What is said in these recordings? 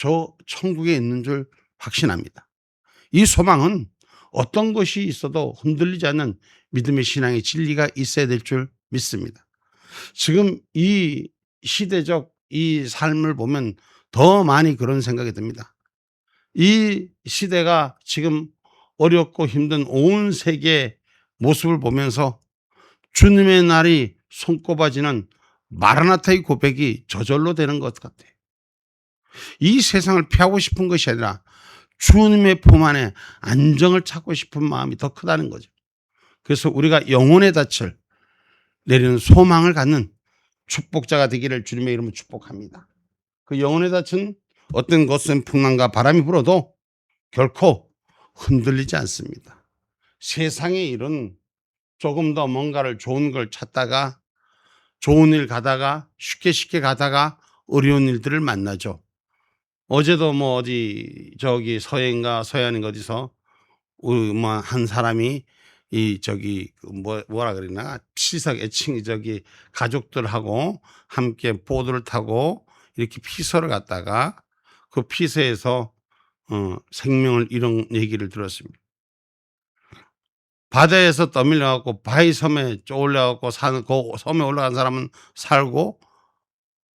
저 천국에 있는 줄 확신합니다. 이 소망은 어떤 것이 있어도 흔들리지 않는 믿음의 신앙의 진리가 있어야 될 줄 믿습니다. 지금 이 시대적 이 삶을 보면 더 많이 그런 생각이 듭니다. 이 시대가 지금 어렵고 힘든 온 세계의 모습을 보면서 주님의 날이 손꼽아지는 마라나타의 고백이 저절로 되는 것 같아요. 이 세상을 피하고 싶은 것이 아니라 주님의 품 안에 안정을 찾고 싶은 마음이 더 크다는 거죠. 그래서 우리가 영혼의 닻을 내리는 소망을 갖는 축복자가 되기를 주님의 이름으로 축복합니다. 그 영혼의 닻은 어떤 것은 풍랑과 바람이 불어도 결코 흔들리지 않습니다. 세상의 일은 조금 더 뭔가를 좋은 걸 찾다가 좋은 일 가다가 쉽게 가다가 어려운 일들을 만나죠. 어제도 뭐 어디 저기 서해인가 서해안인가 어디서 뭐 한 사람이 이 저기 뭐라 그러나 피서 애칭이 저기 가족들하고 함께 보트를 타고 이렇게 피서를 갔다가 그 피서에서 생명을 잃은 얘기를 들었습니다. 바다에서 떠밀려 갖고 바위 섬에 쫄려 갖고 사는 그 섬에 올라간 사람은 살고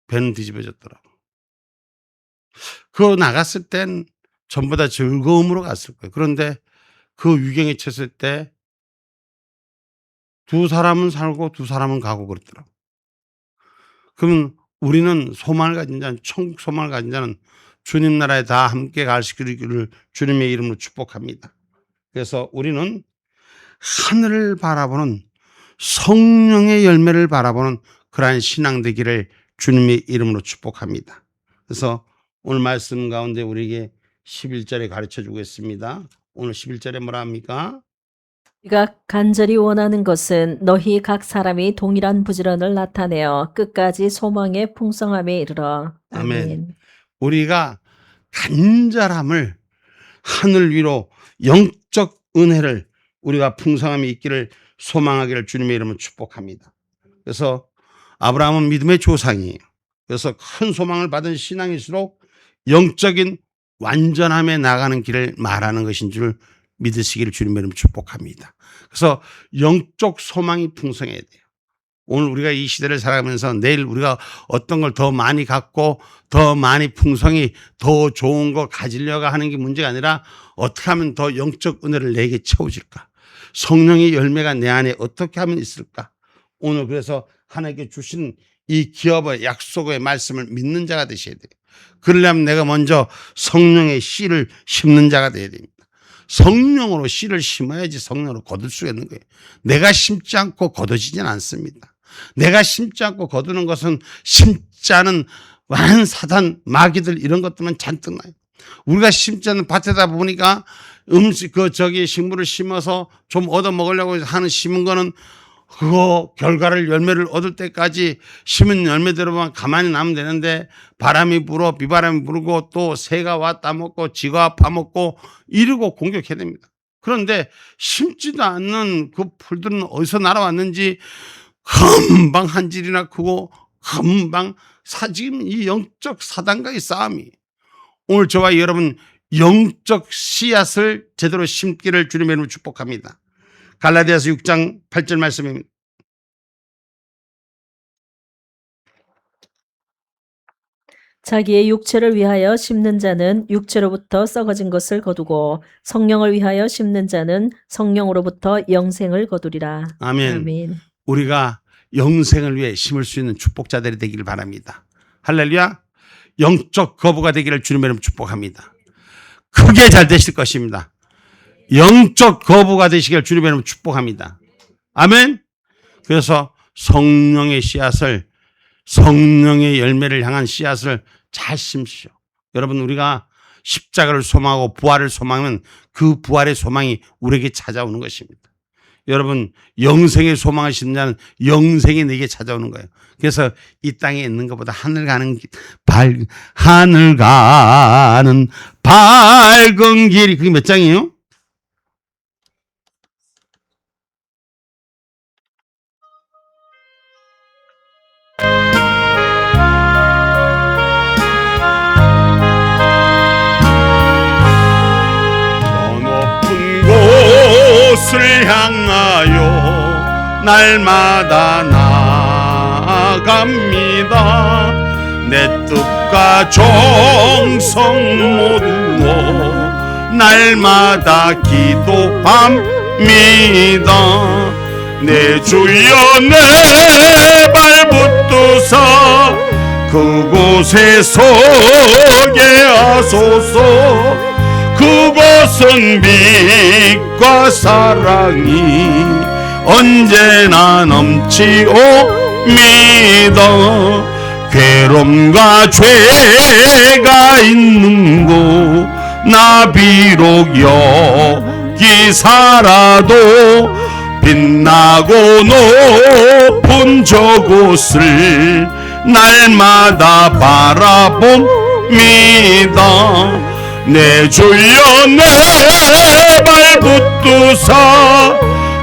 배는 뒤집어졌더라고. 그 나갔을 땐 전부 다 즐거움으로 갔을 거예요. 그런데 그 위경에 쳤을 때 두 사람은 살고 두 사람은 가고 그랬더라고. 그러면 우리는 소망을 가진 자는 천국 소망을 가진 자는 주님 나라에 다 함께 갈 수 있기를 주님의 이름으로 축복합니다. 그래서 우리는 하늘을 바라보는 성령의 열매를 바라보는 그러한 신앙 되기를 주님의 이름으로 축복합니다. 그래서 오늘 말씀 가운데 우리에게 11절에 가르쳐 주겠습니다. 오늘 11절에 뭐라 합니까? 네가 간절히 원하는 것은 너희 각 사람이 동일한 부지런을 나타내어 끝까지 소망의 풍성함에 이르러. 아멘. 아멘. 우리가 간절함을 하늘 위로 영적 은혜를 우리가 풍성함이 있기를 소망하기를 주님의 이름으로 축복합니다. 그래서 아브라함은 믿음의 조상이에요. 그래서 큰 소망을 받은 신앙일수록 영적인 완전함에 나가는 길을 말하는 것인 줄 믿으시기를 주님의 이름으로 축복합니다. 그래서 영적 소망이 풍성해야 돼요. 오늘 우리가 이 시대를 살아가면서 내일 우리가 어떤 걸 더 많이 갖고 더 많이 풍성히 더 좋은 거 가지려고 하는 게 문제가 아니라 어떻게 하면 더 영적 은혜를 내게 채워질까? 성령의 열매가 내 안에 어떻게 하면 있을까? 오늘 그래서 하나님께 주신 이 기업의 약속의 말씀을 믿는 자가 되셔야 돼요. 그러려면 내가 먼저 성령의 씨를 심는 자가 되어야 됩니다. 성령으로 씨를 심어야지 성령으로 거둘 수가 있는 거예요. 내가 심지 않고 거둬지진 않습니다. 내가 심지 않고 거두는 것은 심지 않은 많은 사단, 마귀들 이런 것들만 잔뜩 나요. 우리가 심지 않는 밭에다 보니까 식물을 심어서 좀 얻어 먹으려고 하는 심은 거는 그거 결과를 열매를 얻을 때까지 심은 열매대로만 가만히 나면 되는데 바람이 불어 비바람이 불고 또 새가 와 따먹고 쥐가 파먹고 이러고 공격해야 됩니다. 그런데 심지도 않는 그 풀들은 어디서 날아왔는지 금방 한 질이나 크고 금방 지금 이 영적 사단과의 싸움이 오늘 저와 여러분 영적 씨앗을 제대로 심기를 주님의 이름으로 축복합니다. 갈라디아서 6장 8절 말씀입니다. 자기의 육체를 위하여 심는 자는 육체로부터 썩어진 것을 거두고 성령을 위하여 심는 자는 성령으로부터 영생을 거두리라. 아멘. 아멘. 우리가 영생을 위해 심을 수 있는 축복자들이 되기를 바랍니다. 할렐루야. 영적 거부가 되기를 주님의 이름으로 축복합니다. 크게 잘 되실 것입니다. 영적 거부가 되시길 주님의 이름으로 축복합니다. 아멘. 그래서 성령의 씨앗을 성령의 열매를 향한 씨앗을 잘 심으시오. 여러분 우리가 십자가를 소망하고 부활을 소망하면 그 부활의 소망이 우리에게 찾아오는 것입니다. 여러분 영생의 소망을 심는 자는 영생이 내게 찾아오는 거예요. 그래서 이 땅에 있는 것보다 하늘 가는 하늘 가는 밝은 길이 그게 몇 장이에요? 향하여 날마다 나아갑니다. 내 뜻과 정성 모두어 날마다 기도합니다. 내 주여 내 발붙드사 그곳에 서게 하소서. 그곳은 빛과 사랑이 언제나 넘치옵니다. 괴로움과 죄가 있는 곳 나 비록 여기 살아도 빛나고 높은 저곳을 날마다 바라봅니다. 내 주여 내 발붙드사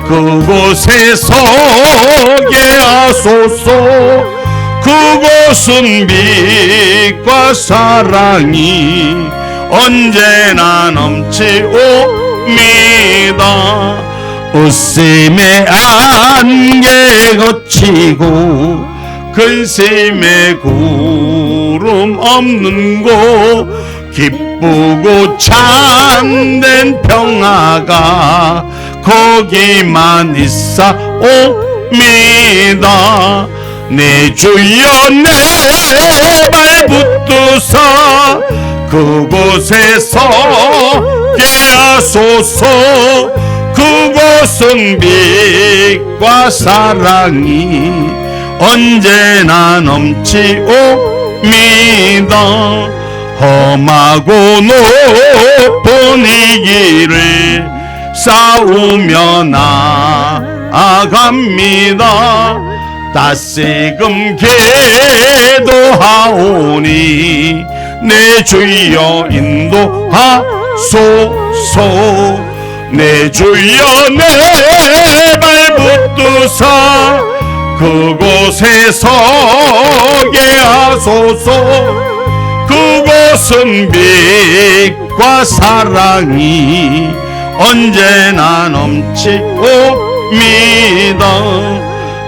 그곳에 서게 하소서. 그곳은 빛과 사랑이 언제나 넘치옵니다. 웃음의 안개 거치고 근심의 구름 없는 곳 기쁘고 참된 평화가 거기만 있사옵니다. 내 주여 내 발붙드사 그곳에 서게 하소서. 그곳은 빛과 사랑이 언제나 넘치옵니다. 험하고 높은 이 길을 싸우며 나아갑니다. 다시금 기도하오니 내 주여 인도하소서. 내 주여 내 발붙드사 그곳에 서게 하소서. 그곳은 빛과 사랑이 언제나 넘치옵니다.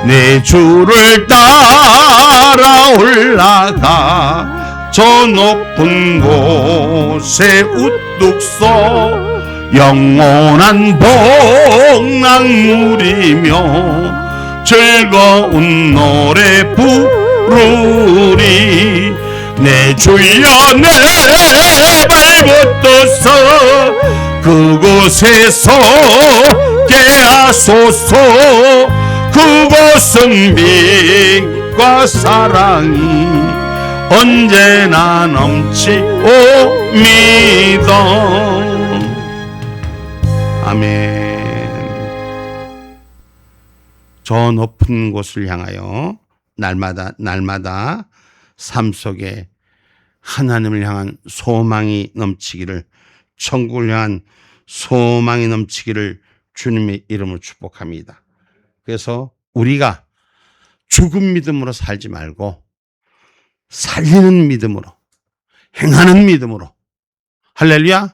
내 주를 따라 올라가 저 높은 곳에 우뚝 서 영원한 복락 누리며 즐거운 노래 부르리. 내 주여 내 발붙드사 그곳에 서게 하소서. 그곳은 빛과 사랑이 언제나 넘치옵니다. 아멘. 저 높은 곳을 향하여 날마다 삶 속에 하나님을 향한 소망이 넘치기를, 천국을 향한 소망이 넘치기를 주님의 이름으로 축복합니다. 그래서 우리가 죽은 믿음으로 살지 말고 살리는 믿음으로, 행하는 믿음으로, 할렐루야,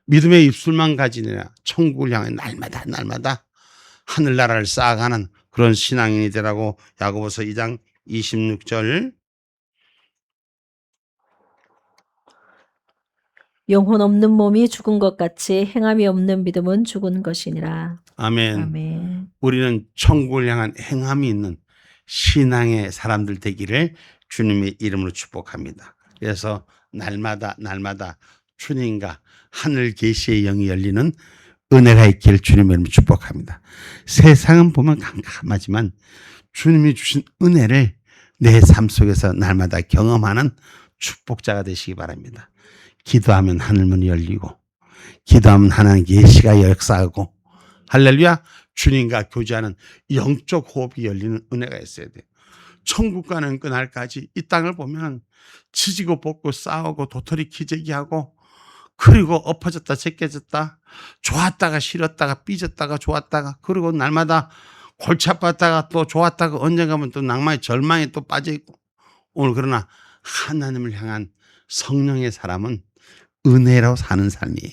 믿음의 입술만 가지느라 천국을 향해 날마다 하늘나라를 쌓아가는 그런 신앙인이 되라고 야고보서 2장 26절. 영혼 없는 몸이 죽은 것 같이 행함이 없는 믿음은 죽은 것이니라. 아멘. 아멘. 우리는 천국을 향한 행함이 있는 신앙의 사람들 되기를 주님의 이름으로 축복합니다. 그래서 날마다 주님과 하늘 계시의 영이 열리는 은혜가 있기를 주님의 이름으로 축복합니다. 세상은 보면 깜깜하지만 주님이 주신 은혜를 내 삶 속에서 날마다 경험하는 축복자가 되시기 바랍니다. 기도하면 하늘문이 열리고, 기도하면 하나님 계시가 역사하고, 할렐루야, 주님과 교제하는 영적 호흡이 열리는 은혜가 있어야 돼요. 천국 가는 그날까지 이 땅을 보면 지지고 볶고 싸우고 도토리 키재기하고, 그리고 엎어졌다 제껴졌다, 좋았다가 싫었다가 삐졌다가 좋았다가, 그리고 날마다 골치 아팠다가 또 좋았다가 언젠가면 또 낭만에 절망에 또 빠져있고. 오늘 그러나 하나님을 향한 성령의 사람은 은혜로 사는 삶이에요.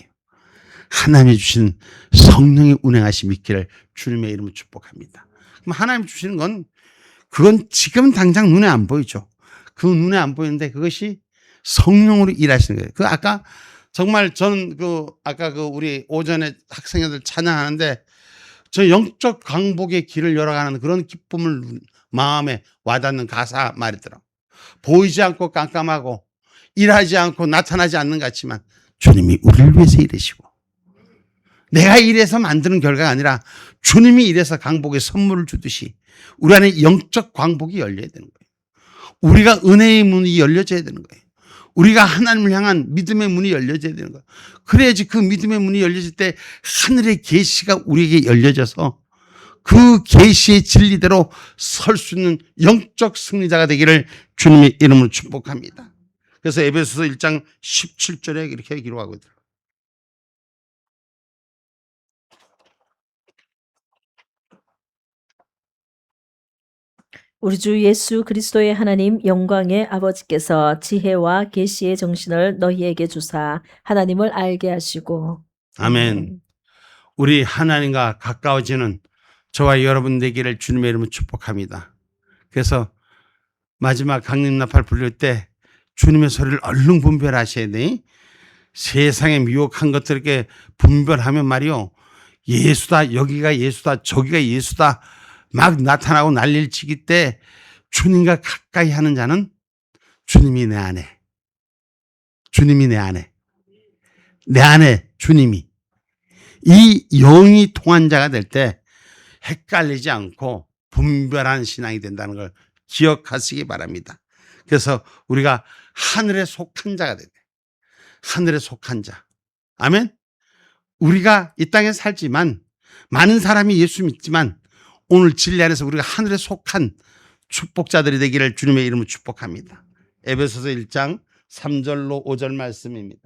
하나님이 주신 성령의 운행하심이 있기를 주님의 이름으로 축복합니다. 그럼 하나님 주시는 건 그건 지금 당장 눈에 안 보이죠. 그 눈에 안 보이는데 그것이 성령으로 일하시는 거예요. 그 아까 정말 저는 아까 우리 오전에 학생들 찬양하는데 저 영적 광복의 길을 열어가는 그런 기쁨을 마음에 와닿는 가사 말이더라고요. 보이지 않고 깜깜하고 일하지 않고 나타나지 않는 것 같지만 주님이 우리를 위해서 일하시고 내가 일해서 만드는 결과가 아니라 주님이 일해서 광복의 선물을 주듯이 우리 안에 영적 광복이 열려야 되는 거예요. 우리가 은혜의 문이 열려져야 되는 거예요. 우리가 하나님을 향한 믿음의 문이 열려져야 되는 거예요. 그래야지 그 믿음의 문이 열려질 때 하늘의 계시가 우리에게 열려져서 그 계시의 진리대로 설 수 있는 영적 승리자가 되기를 주님의 이름으로 축복합니다. 그래서 에베소서 1장 17절에 이렇게 기록하고 있더라고요. 우리 주 예수 그리스도의 하나님 영광의 아버지께서 지혜와 계시의 정신을 너희에게 주사 하나님을 알게 하시고. 아멘. 우리 하나님과 가까워지는 저와 여러분 되기를 주님의 이름으로 축복합니다. 그래서 마지막 강림나팔 부를 때 주님의 소리를 얼른 분별하셔야 돼. 세상에 미혹한 것들에게 분별하면 말이요, 예수다, 여기가 예수다, 저기가 예수다 막 나타나고 난리를 치기 때 주님과 가까이 하는 자는 주님이 내 안에, 주님이 내 안에, 내 안에 주님이, 이 영이 통한 자가 될 때 헷갈리지 않고 분별한 신앙이 된다는 걸 기억하시기 바랍니다. 그래서 우리가 하늘에 속한 자가 돼요. 하늘에 속한 자. 아멘. 우리가 이 땅에 살지만 많은 사람이 예수 믿지만 오늘 진리 안에서 우리가 하늘에 속한 축복자들이 되기를 주님의 이름으로 축복합니다. 에베소서 1장 3절로 5절 말씀입니다.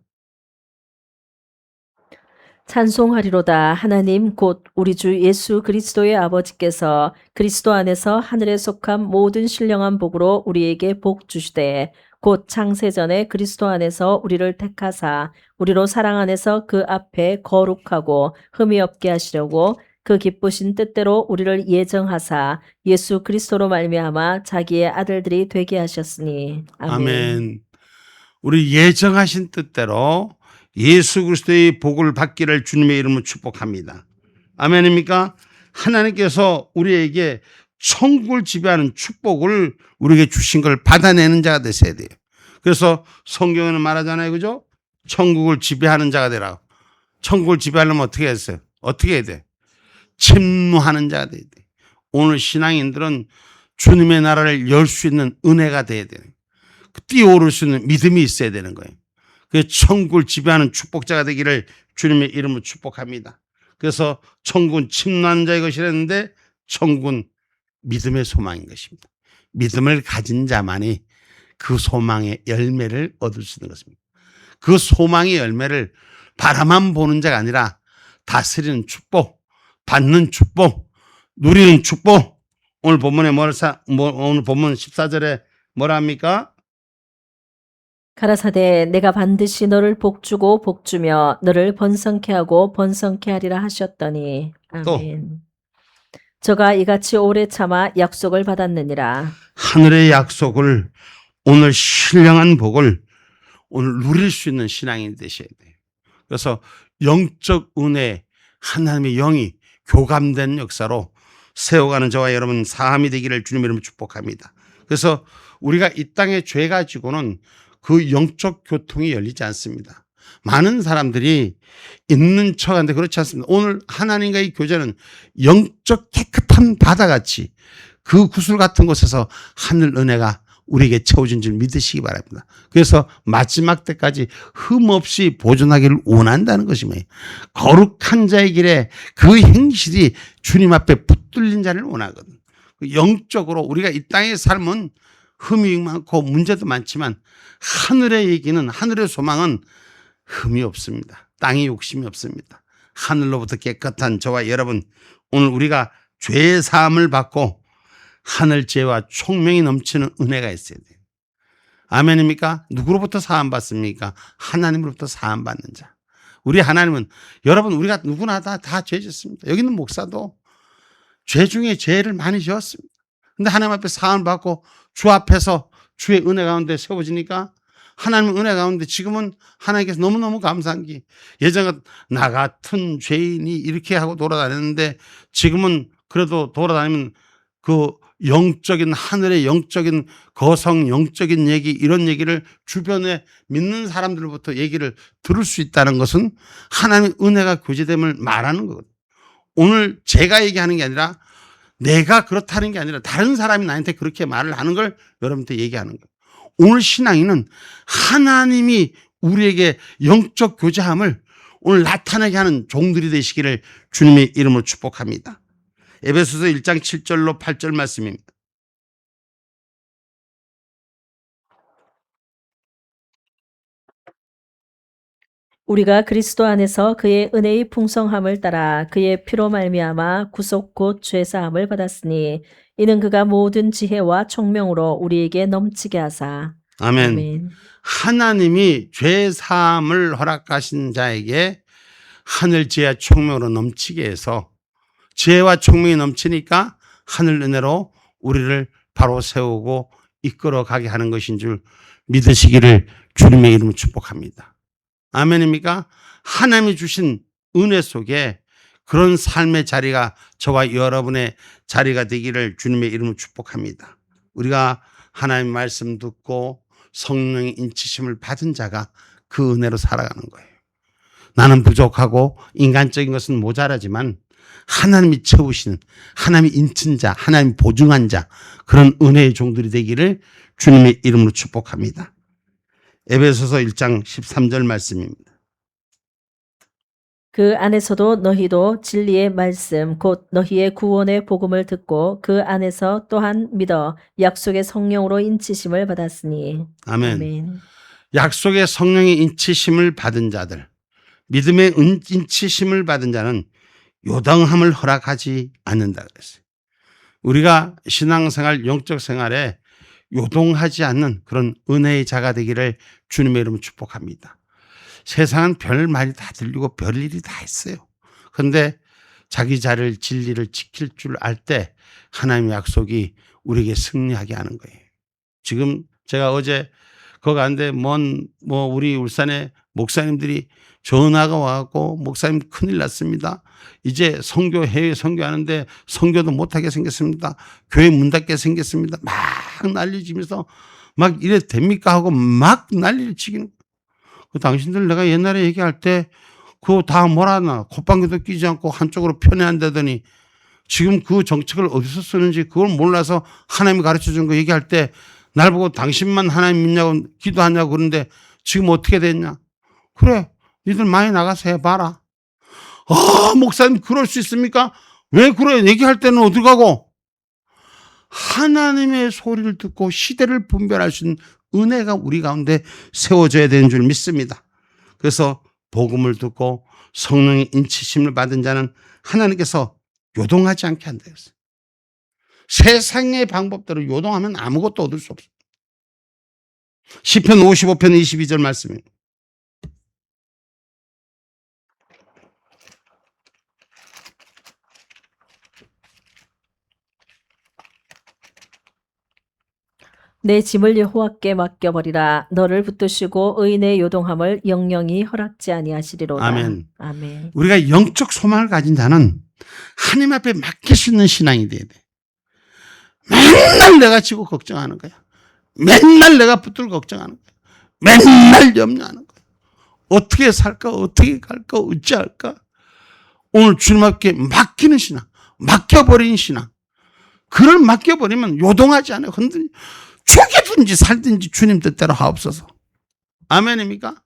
찬송하리로다. 하나님 곧 우리 주 예수 그리스도의 아버지께서 그리스도 안에서 하늘에 속한 모든 신령한 복으로 우리에게 복 주시되 곧 창세전에 그리스도 안에서 우리를 택하사 우리로 사랑 안에서 그 앞에 거룩하고 흠이 없게 하시려고 그 기쁘신 뜻대로 우리를 예정하사 예수 그리스도로 말미암아 자기의 아들들이 되게 하셨으니. 아멘. 아멘. 우리 예정하신 뜻대로 예수 그리스도의 복을 받기를 주님의 이름으로 축복합니다. 아멘입니까? 하나님께서 우리에게 천국을 지배하는 축복을 우리에게 주신 걸 받아내는 자가 되셔야 돼요. 그래서 성경에는 말하잖아요. 그죠? 천국을 지배하는 자가 되라. 천국을 지배하려면 어떻게 했어요? 어떻게 해야 돼? 침노하는 자가 돼야 돼. 오늘 신앙인들은 주님의 나라를 열 수 있는 은혜가 돼야 돼요. 뛰어오를 수 있는 믿음이 있어야 되는 거예요. 그 천국을 지배하는 축복자가 되기를 주님의 이름으로 축복합니다. 그래서 천국은 침노하는 자의 것이라는데 천국은 믿음의 소망인 것입니다. 믿음을 가진 자만이 그 소망의 열매를 얻을 수 있는 것입니다. 그 소망의 열매를 바라만 보는 자가 아니라 다스리는 축복, 받는 축복, 누리는 축복. 오늘 본문에 오늘 본문 14절에 뭐라 합니까? 가라사대 내가 반드시 너를 복주고 복주며 너를 번성케 하고 번성케 하리라 하셨더니. 아멘. 저가 이같이 오래 참아 약속을 받았느니라. 하늘의 약속을, 오늘 신령한 복을 오늘 누릴 수 있는 신앙인이 되셔야 돼요. 그래서 영적 은혜, 하나님의 영이 교감된 역사로 세워가는 저와 여러분 사함이 되기를 주님의 이름으로 축복합니다. 그래서 우리가 이 땅에 죄 가지고는 그 영적 교통이 열리지 않습니다. 많은 사람들이 있는 척하는데 그렇지 않습니다. 오늘 하나님과의 교제는 영적 깨끗한 바다같이 그 구슬 같은 곳에서 하늘 은혜가 우리에게 채워진 줄 믿으시기 바랍니다. 그래서 마지막 때까지 흠없이 보존하기를 원한다는 것이며 거룩한 자의 길에 그 행실이 주님 앞에 붙들린 자를 원하거든. 영적으로 우리가 이 땅의 삶은 흠이 많고 문제도 많지만 하늘의 얘기는, 하늘의 소망은 흠이 없습니다. 땅에 욕심이 없습니다. 하늘로부터 깨끗한 저와 여러분, 오늘 우리가 죄의 사함을 받고 하늘죄와 총명이 넘치는 은혜가 있어야 돼요. 아멘입니까? 누구로부터 사함 받습니까? 하나님으로부터 사함 받는 자. 우리 하나님은 여러분 우리가 누구나 다 죄 짓습니다. 여기 있는 목사도 죄 중에 죄를 많이 지었습니다. 근데 하나님 앞에 사함을 받고 주 앞에서 주의 은혜 가운데 세워지니까 하나님의 은혜 가운데 지금은 하나님께서 너무너무 감사한 게 예전에 나 같은 죄인이 이렇게 하고 돌아다녔는데 지금은 그래도 돌아다니면 그 영적인 하늘의 영적인 거성 영적인 얘기 이런 얘기를 주변에 믿는 사람들로부터 얘기를 들을 수 있다는 것은 하나님의 은혜가 교제됨을 말하는 거거든요. 오늘 제가 얘기하는 게 아니라 내가 그렇다는 게 아니라 다른 사람이 나한테 그렇게 말을 하는 걸 여러분한테 얘기하는 거예요. 오늘 신앙인은 하나님이 우리에게 영적 교제함을 오늘 나타나게 하는 종들이 되시기를 주님의 이름으로 축복합니다. 에베소서 1장 7절로 8절 말씀입니다. 우리가 그리스도 안에서 그의 은혜의 풍성함을 따라 그의 피로 말미암아 구속 곧 죄사함을 받았으니 이는 그가 모든 지혜와 총명으로 우리에게 넘치게 하사. 아멘. 아멘. 하나님이 죄 사함을 허락하신 자에게 하늘 지혜와 총명으로 넘치게 해서 지혜와 총명이 넘치니까 하늘 은혜로 우리를 바로 세우고 이끌어 가게 하는 것인 줄 믿으시기를 주님의 이름으로 축복합니다. 아멘입니까? 하나님이 주신 은혜 속에 그런 삶의 자리가 저와 여러분의 자리가 되기를 주님의 이름으로 축복합니다. 우리가 하나님의 말씀 듣고 성령의 인치심을 받은 자가 그 은혜로 살아가는 거예요. 나는 부족하고 인간적인 것은 모자라지만 하나님이 채우시는 하나님이 인친 자, 하나님 보증한 자 그런 은혜의 종들이 되기를 주님의 이름으로 축복합니다. 에베소서 1장 13절 말씀입니다. 그 안에서도 너희도 진리의 말씀 곧 너희의 구원의 복음을 듣고 그 안에서 또한 믿어 약속의 성령으로 인치심을 받았으니. 아멘. 아멘. 약속의 성령의 인치심을 받은 자들, 믿음의 인치심을 받은 자는 요동함을 허락하지 않는다 그랬어요. 우리가 신앙생활, 영적 생활에 요동하지 않는 그런 은혜의 자가 되기를 주님의 이름으로 축복합니다. 세상은 별 말이 다 들리고 별 일이 다 있어요. 그런데 자기 자를 진리를 지킬 줄 알 때 하나님의 약속이 우리에게 승리하게 하는 거예요. 지금 제가 어제 거기 갔는데 우리 울산에 목사님들이 전화가 와갖고 목사님 큰일 났습니다. 이제 해외 선교하는데 선교도 못하게 생겼습니다. 교회 문 닫게 생겼습니다. 막 난리치면서 막 이래 됩니까 하고 막 난리를 치기는. 그 당신들 내가 옛날에 얘기할 때 그거 다 뭐라 하나 콧방귀도 끼지 않고 한쪽으로 편애한다더니 지금 그 정책을 어디서 쓰는지 그걸 몰라서 하나님이 가르쳐 준 거 얘기할 때 날 보고 당신만 하나님 믿냐고 기도하냐고 그러는데 지금 어떻게 됐냐. 그래 니들 많이 나가서 해봐라. 목사님 그럴 수 있습니까? 왜 그래? 얘기할 때는 어디 가고? 하나님의 소리를 듣고 시대를 분별할 수 있는 은혜가 우리 가운데 세워져야 되는 줄 믿습니다. 그래서 복음을 듣고 성령의 인치심을 받은 자는 하나님께서 요동하지 않게 한다 했어요. 세상의 방법대로 요동하면 아무것도 얻을 수 없어요. 시편 55편 22절 말씀입니다. 내 짐을 여호와께 맡겨버리라. 너를 붙드시고 의인의 요동함을 영영이 허락지 아니하시리로다. 아멘. 아멘. 우리가 영적 소망을 가진 자는 하나님 앞에 맡길 수 있는 신앙이 돼야 돼. 맨날 내가 지고 걱정하는 거야. 맨날 내가 붙들고 걱정하는 거야. 맨날 염려하는 거야. 어떻게 살까? 어떻게 갈까? 어찌할까? 오늘 주님 앞에 맡기는 신앙, 맡겨버리는 신앙. 그걸 맡겨버리면 요동하지 않아요. 죽이든지 살든지 주님 뜻대로 하옵소서. 아멘입니까?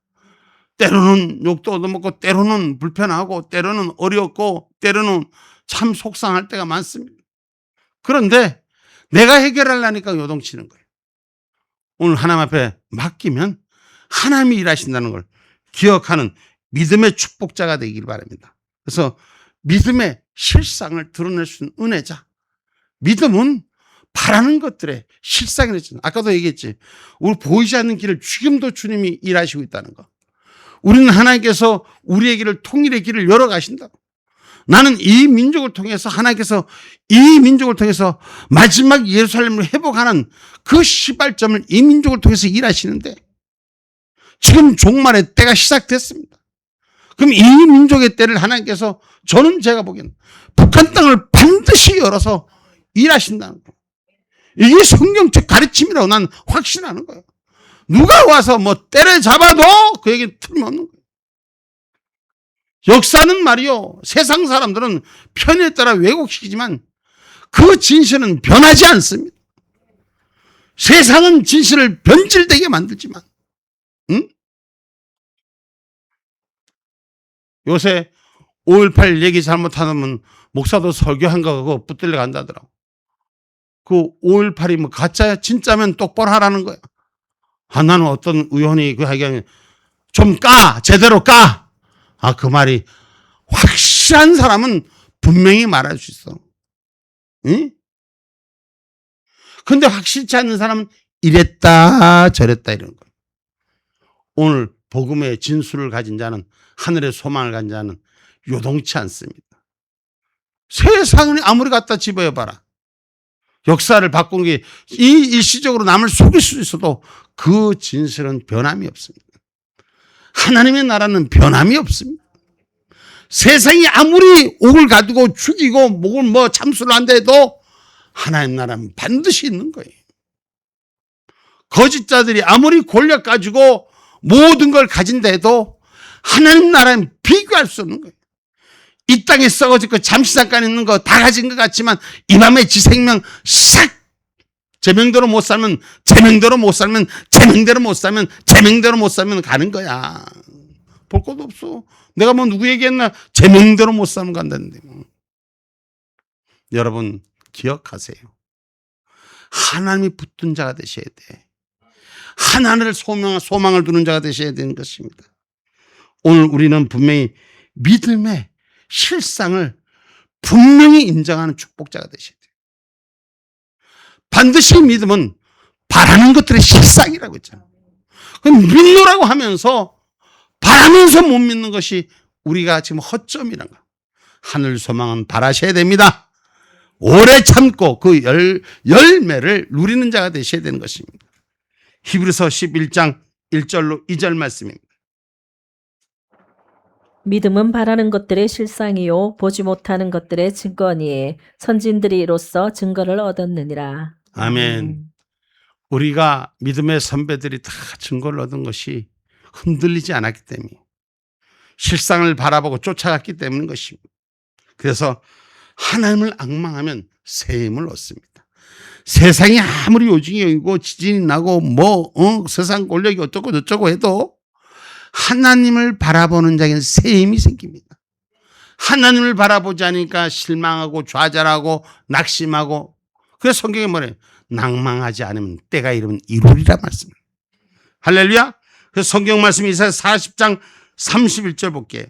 때로는 욕도 얻어먹고 때로는 불편하고 때로는 어렵고 때로는 참 속상할 때가 많습니다. 그런데 내가 해결하려니까 요동치는 거예요. 오늘 하나님 앞에 맡기면 하나님이 일하신다는 걸 기억하는 믿음의 축복자가 되길 바랍니다. 그래서 믿음의 실상을 드러낼 수 있는 은혜자. 믿음은 바라는 것들의 실상이랬잖아요. 아까도 얘기했지. 우리 보이지 않는 길을 지금도 주님이 일하시고 있다는 거. 우리는 하나님께서 우리의 길을, 통일의 길을 열어 가신다. 나는 이 민족을 통해서, 하나님께서 이 민족을 통해서 마지막 예루살렘을 회복하는 그 시발점을 이 민족을 통해서 일하시는데, 지금 종말의 때가 시작됐습니다. 그럼 이 민족의 때를 하나님께서, 제가 보기에는 북한 땅을 반드시 열어서 일하신다는 거예요. 이게 성경적 가르침이라고 난 확신하는 거예요. 누가 와서 뭐 때려잡아도 그에게 틀림없는 거예요. 역사는 말이요, 세상 사람들은 편에 따라 왜곡시키지만 그 진실은 변하지 않습니다. 세상은 진실을 변질되게 만들지만, 요새 5.18 얘기 잘못하면 목사도 설교한 거 그거 붙들려 간다더라고. 그 5.18이 뭐 가짜야? 진짜면 똑바로 하라는 거야. 나는 어떤 의원이 그 하기에 좀 제대로 까. 그 말이 확실한 사람은 분명히 말할 수 있어. 응? 근데 확실치 않는 사람은 이랬다 저랬다 이러는 거야. 오늘 복음의 진수를 가진 자는, 하늘의 소망을 가진 자는 요동치 않습니다. 세상을 아무리 갖다 집어여봐라. 역사를 바꾼 게 이 일시적으로 남을 속일 수 있어도 그 진실은 변함이 없습니다. 하나님의 나라는 변함이 없습니다. 세상이 아무리 옥을 가두고 죽이고 목을 뭐 참수를 한다 해도 하나님 나라는 반드시 있는 거예요. 거짓자들이 아무리 권력 가지고 모든 걸 가진다 해도 하나님 나라는 비교할 수 없는 거예요. 이 땅에 썩어질 거, 잠시 잠깐 있는 거 다 가진 것 같지만 이 밤에 지 생명 싹 제명대로 못 살면 제명대로 못 살면 제명대로 못 살면 제명대로 못 살면 가는 거야. 볼 것도 없어. 내가 뭐 누구 얘기했나? 제명대로 못 살면 간다는데. 여러분 기억하세요. 하나님이 붙든 자가 되셔야 돼. 하나님을 소망을 두는 자가 되셔야 되는 것입니다. 오늘 우리는 분명히 믿음의 실상을 분명히 인정하는 축복자가 되셔야 돼요. 반드시 믿음은 바라는 것들의 실상이라고 했잖아요. 믿노라고 하면서 바라면서 못 믿는 것이 우리가 지금 허점이란 거예요. 하늘 소망은 바라셔야 됩니다. 오래 참고 그 열매를 누리는 자가 되셔야 되는 것입니다. 히브리서 11장 1절로 2절 말씀입니다. 믿음은 바라는 것들의 실상이요 보지 못하는 것들의 증거니 선진들이 이로써 증거를 얻었느니라. 아멘. 우리가 믿음의 선배들이 다 증거를 얻은 것이 흔들리지 않았기 때문에, 실상을 바라보고 쫓아갔기 때문인 것입니다. 그래서 하나님을 앙망하면 새 힘을 얻습니다. 세상이 아무리 요중이 여기고 지진이 나고 세상 권력이 어쩌고 저쩌고 해도 하나님을 바라보는 자에게는 새 힘이 생깁니다. 하나님을 바라보지 않으니까 실망하고 좌절하고 낙심하고, 그래서 성경에 뭐래요? 낭망하지 않으면 때가 이르면 이루리라 말씀. 할렐루야. 그래서 성경 말씀 이사야 40장 31절 볼게요.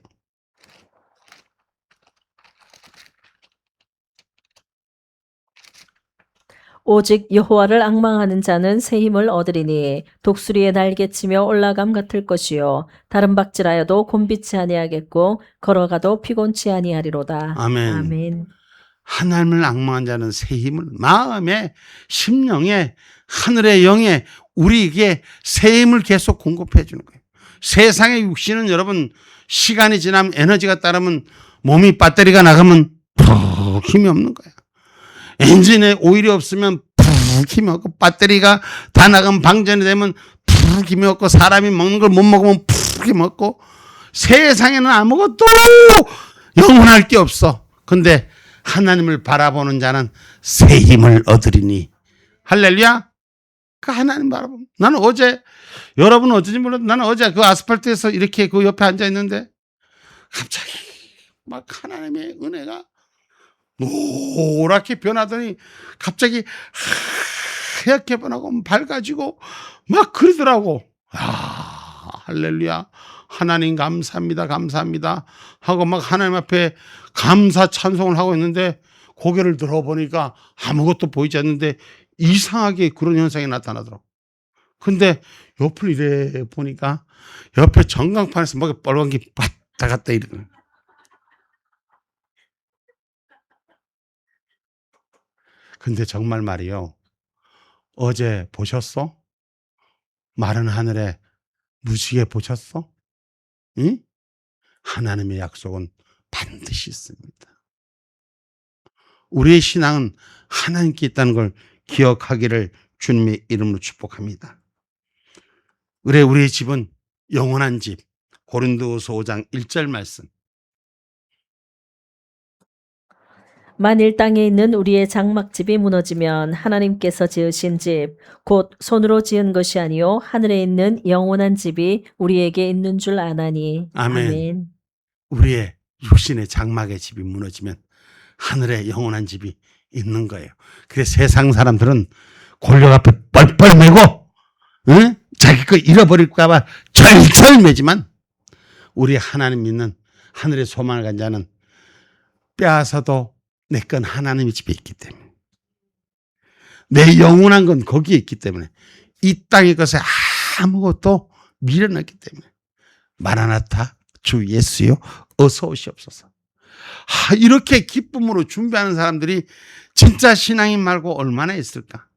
오직 여호와를 앙망하는 자는 새 힘을 얻으리니 독수리의 날개치며 올라감 같을 것이요 다른 박질하여도 곤비치 아니하겠고 걸어가도 피곤치 아니하리로다. 아멘. 아멘. 하나님을 앙망한 자는 새 힘을, 마음에 심령에 하늘의 영에 우리에게 새 힘을 계속 공급해 주는 거예요. 세상의 육신은 여러분 시간이 지나면 에너지가 따르면 몸이 배터리가 나가면 푹 힘이 없는 거야. 엔진에 오일이 없으면 푹 힘이 없고, 배터리가 다 나가면 방전이 되면 푹 힘이 없고, 사람이 먹는 걸 못 먹으면 푹 힘이 없고, 세상에는 아무것도 영원할 게 없어. 근데 하나님을 바라보는 자는 새 힘을 얻으리니. 할렐루야. 그 하나님 바라보면, 나는 어제, 여러분은 어쩐지 몰라도 나는 어제 그 아스팔트에서 이렇게 그 옆에 앉아 있는데 갑자기 막 하나님의 은혜가 노랗게 변하더니 갑자기 하얗게 변하고 밝아지고 막 그러더라고. 할렐루야. 하나님 감사합니다. 감사합니다. 하고 막 하나님 앞에 감사 찬송을 하고 있는데 고개를 들어보니까 아무것도 보이지 않는데 이상하게 그런 현상이 나타나더라고. 근데 옆을 이래 보니까 옆에 전광판에서 뭐가 빨간 게 왔다 갔다 이러는. 근데 정말 말이요. 어제 보셨어? 마른 하늘에 무지개 보셨어? 응? 하나님의 약속은 반드시 있습니다. 우리의 신앙은 하나님께 있다는 걸 기억하기를 주님의 이름으로 축복합니다. 그래, 우리의 집은 영원한 집. 고린도후서 5장 1절 말씀. 만일 땅에 있는 우리의 장막집이 무너지면 하나님께서 지으신 집, 곧 손으로 지은 것이 아니요 하늘에 있는 영원한 집이 우리에게 있는 줄 아나니. 아멘. 아멘. 우리의 육신의 장막의 집이 무너지면 하늘에 영원한 집이 있는 거예요. 그래서 세상 사람들은 권력 앞에 뻘뻘 매고 응? 자기 거 잃어버릴까 봐 절절매지만 우리 하나님 믿는 하늘의 소망을 가진 자는 빼앗아도 내 건 하나님의 집에 있기 때문에, 내 영원한 건 거기에 있기 때문에, 이 땅의 것에 아무것도 미련하기 때문에 마라나타 주 예수여 어서 오시옵소서. 이렇게 기쁨으로 준비하는 사람들이 진짜 신앙인 말고 얼마나 있을까?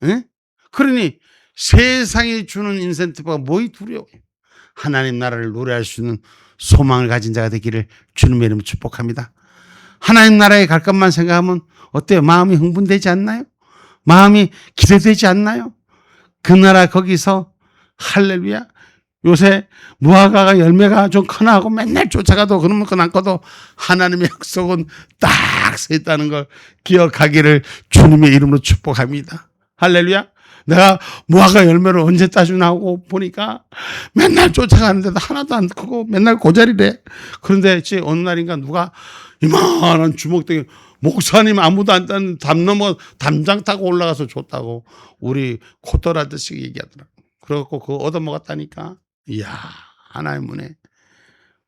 에? 그러니 세상이 주는 인센티브가 뭐이 두려워요. 하나님 나라를 노래할 수 있는 소망을 가진 자가 되기를 주님의 이름으로 축복합니다. 하나님 나라에 갈 것만 생각하면 어때요? 마음이 흥분되지 않나요? 마음이 기대되지 않나요? 그 나라 거기서 할렐루야. 요새 무화과가 열매가 좀 크나 하고 맨날 쫓아가도 그러면 그나거도 하나님의 약속은 딱 서 있다는 걸 기억하기를 주님의 이름으로 축복합니다. 할렐루야. 내가 무화과 열매를 언제 따주나 하고 보니까 맨날 쫓아가는데도 하나도 안 크고 맨날 고자리래. 그런데 어느 날인가 누가 이만한 주먹대기, 목사님 아무도 안 따는 담 넘어 담장 타고 올라가서 줬다고 우리 코털하듯이 얘기하더라고. 그래갖고 그거 얻어먹었다니까. 이야, 하나님 은혜.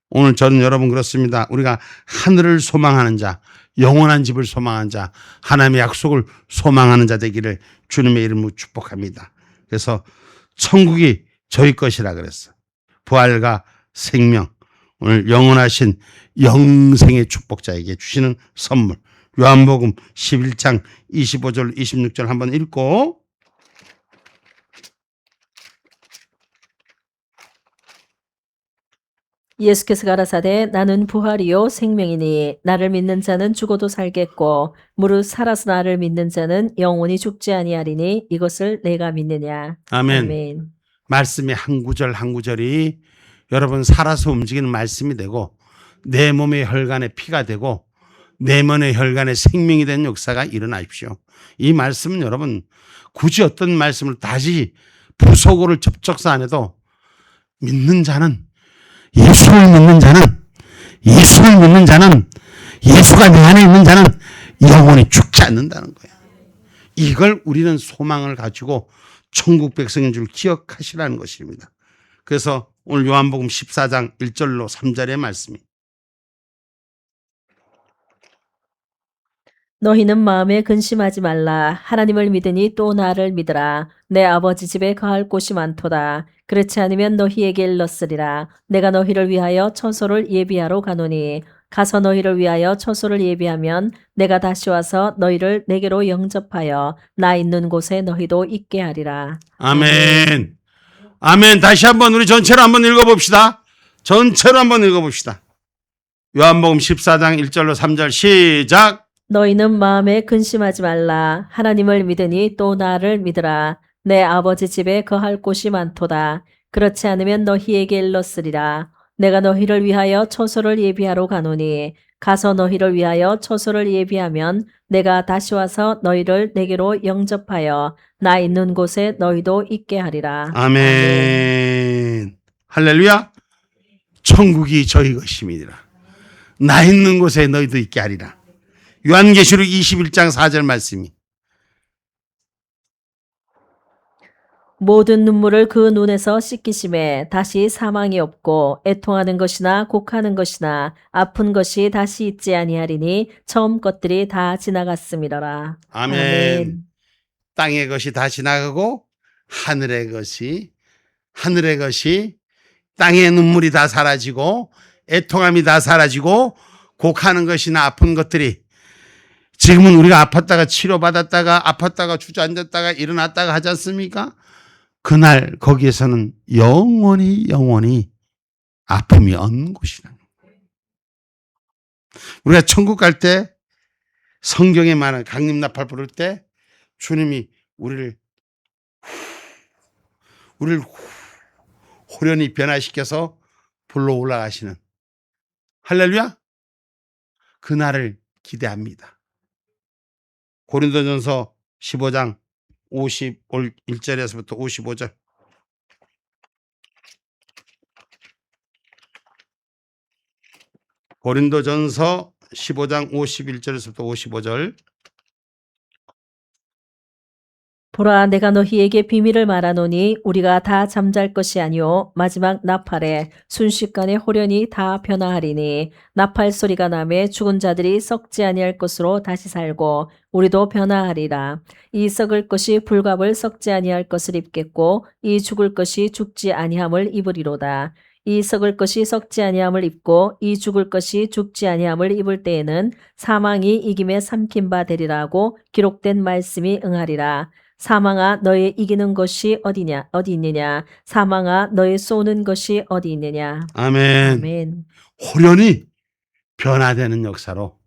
오늘 저는 여러분 그렇습니다. 우리가 하늘을 소망하는 자, 영원한 집을 소망하는 자, 하나님의 약속을 소망하는 자 되기를 주님의 이름으로 축복합니다. 그래서 천국이 저희 것이라 그랬어. 부활과 생명, 오늘 영원하신 영생의 축복자에게 주시는 선물. 요한복음 11장 25절 26절 한번 읽고 예수께서 가라사대 나는 부활이요 생명이니 나를 믿는 자는 죽어도 살겠고 무릇 살아서 나를 믿는 자는 영원히 죽지 아니하리니 이것을 내가 믿느냐. 아멘. 아멘. 말씀의 한 구절 한 구절이 여러분 살아서 움직이는 말씀이 되고 내 몸의 혈관에 피가 되고 내 몸의 혈관에 생명이 되는 역사가 일어나십시오. 이 말씀은 여러분 굳이 어떤 말씀을 다시 부속어를 접촉사 안 해도 믿는 자는 예수를 믿는 자는 예수가 내 안에 있는 자는 영원히 죽지 않는다는 거예요. 이걸 우리는 소망을 가지고 천국 백성인 줄 기억하시라는 것입니다. 그래서 오늘 요한복음 14장 1절로 3절의 말씀이 너희는 마음에 근심하지 말라. 하나님을 믿으니 또 나를 믿으라. 내 아버지 집에 거할 곳이 많도다. 그렇지 않으면 너희에게 일렀으리라. 내가 너희를 위하여 처소를 예비하러 가노니 가서 너희를 위하여 처소를 예비하면 내가 다시 와서 너희를 내게로 영접하여 나 있는 곳에 너희도 있게 하리라. 아멘. 아멘. 다시 한번 우리 전체로 한번 읽어봅시다. 전체로 한번 읽어봅시다. 요한복음 14장 1절로 3절 시작. 너희는 마음에 근심하지 말라. 하나님을 믿으니 또 나를 믿으라. 내 아버지 집에 거할 곳이 많도다. 그렇지 않으면 너희에게 일렀으리라. 내가 너희를 위하여 처소를 예비하러 가노니 가서 너희를 위하여 처소를 예비하면 내가 다시 와서 너희를 내게로 영접하여 나 있는 곳에 너희도 있게 하리라. 아멘. 할렐루야. 천국이 저희 것임이니라. 나 있는 곳에 너희도 있게 하리라. 요한계시록 21장 4절 말씀이 모든 눈물을 그 눈에서 씻기심에 다시 사망이 없고 애통하는 것이나 곡하는 것이나 아픈 것이 다시 있지 아니하리니 처음 것들이 다 지나갔음이로라. 아멘. 땅의 것이 다 지나가고 하늘의 것이 하늘의 것이, 땅의 눈물이 다 사라지고 애통함이 다 사라지고 곡하는 것이나 아픈 것들이, 지금은 우리가 아팠다가 치료받았다가 아팠다가 주저앉았다가 일어났다가 하지 않습니까? 그날 거기에서는 영원히 아픔이 없는 곳이라는 거예요. 우리가 천국 갈 때 성경에 말하는 강림나팔 부를 때 주님이 우리를 호련히 변화시켜서 불러 올라가시는, 할렐루야, 그날을 기대합니다. 고린도전서 15장 51절에서부터 55절. 고린도전서 15장 51절에서부터 55절. 보라, 내가 너희에게 비밀을 말하노니 우리가 다 잠잘 것이 아니요 마지막 나팔에 순식간에 호련히 다 변화하리니, 나팔 소리가 나매 죽은 자들이 썩지 아니할 것으로 다시 살고 우리도 변화하리라. 이 썩을 것이 불갑을 썩지 아니할 것을 입겠고 이 죽을 것이 죽지 아니함을 입으리로다. 이 썩을 것이 썩지 아니함을 입고 이 죽을 것이 죽지 아니함을 입을 때에는 사망이 이김에 삼킨 바 되리라고 기록된 말씀이 응하리라. 사망아, 너의 이기는 것이 어디 있느냐? 사망아, 너의 쏘는 것이 어디 있느냐? 아멘. 아멘. 호련히 변화되는 역사로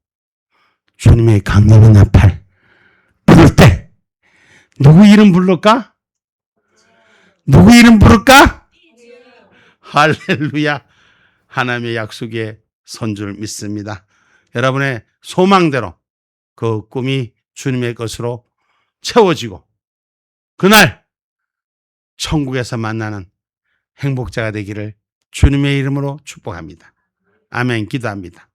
주님의 강림의 나팔 부를 때 누구 이름 부를까? 누구 이름 부를까? 할렐루야. 하나님의 약속의 선줄 믿습니다. 여러분의 소망대로 그 꿈이 주님의 것으로 채워지고 그날 천국에서 만나는 행복자가 되기를 주님의 이름으로 축복합니다. 아멘. 기도합니다.